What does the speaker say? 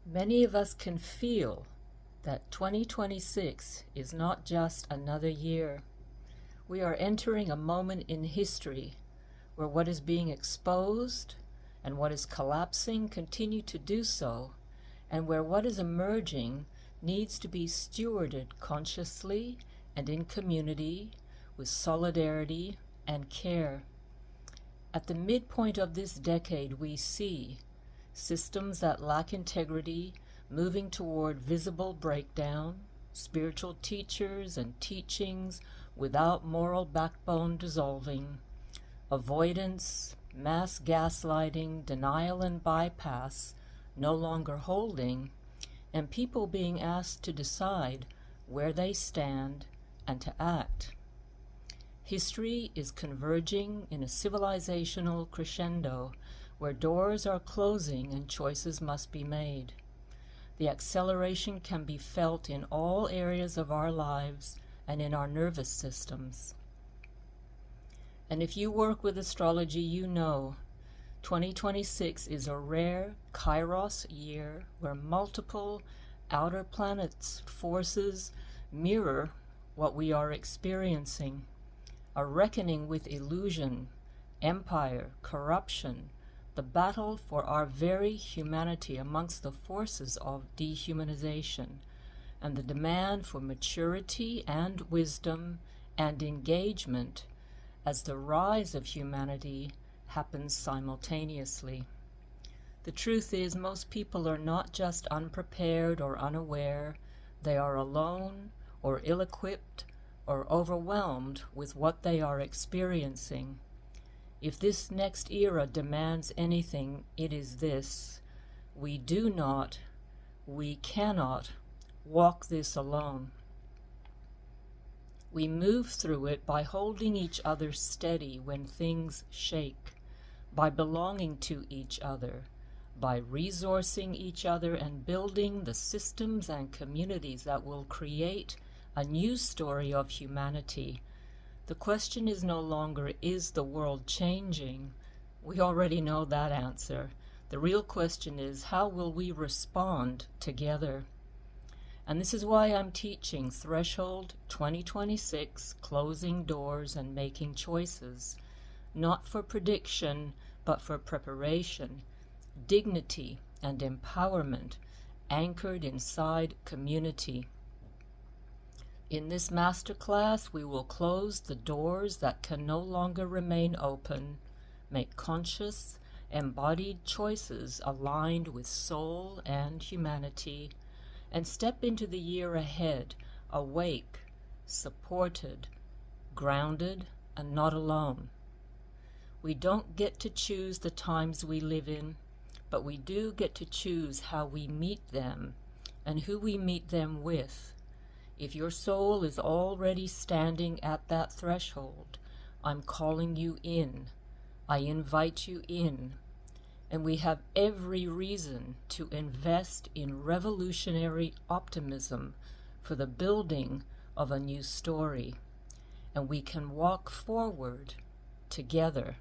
Many of us can feel that 2026 is not just another year. We are entering a moment in history where what is being exposed and what is collapsing continue to do so, and where what is emerging needs to be stewarded consciously and in community with solidarity and care. At the midpoint of this decade, we see systems that lack integrity moving toward visible breakdown, spiritual teachers and teachings without moral backbone dissolving, avoidance, mass gaslighting, denial and bypass no longer holding, and people being asked to decide where they stand and to act. History is converging in a civilisational crescendo where doors are closing and choices must be made. The acceleration can be felt in all areas of our lives and in our nervous systems. And if you work with astrology, you know 2026 is a rare Kairos year where multiple outer planets' forces mirror what we are experiencing. A reckoning with illusion, empire, corruption, the battle for our very humanity amongst the forces of dehumanization, and the demand for maturity and wisdom and engagement as the rise of humanity happens simultaneously. The truth is, most people are not just unprepared or unaware, they are alone or ill-equipped or overwhelmed with what they are experiencing. If this next era demands anything, it is this: we cannot walk this alone. We move through it by holding each other steady when things shake, by belonging to each other, by resourcing each other and building the systems and communities that will create a new story of humanity. The question is no longer, is the world changing? We already know that answer. The real question is, how will we respond together? And this is why I'm teaching Threshold 2026, Closing Doors and Making Choices, not for prediction, but for preparation, dignity and empowerment anchored inside community. In this masterclass, we will close the doors that can no longer remain open, make conscious, embodied choices aligned with soul and humanity, and step into the year ahead, awake, supported, grounded, and not alone. We don't get to choose the times we live in, but we do get to choose how we meet them and who we meet them with. If your soul is already standing at that threshold, I'm calling you in. I invite you in. And we have every reason to invest in revolutionary optimism for the building of a new story. And we can walk forward together.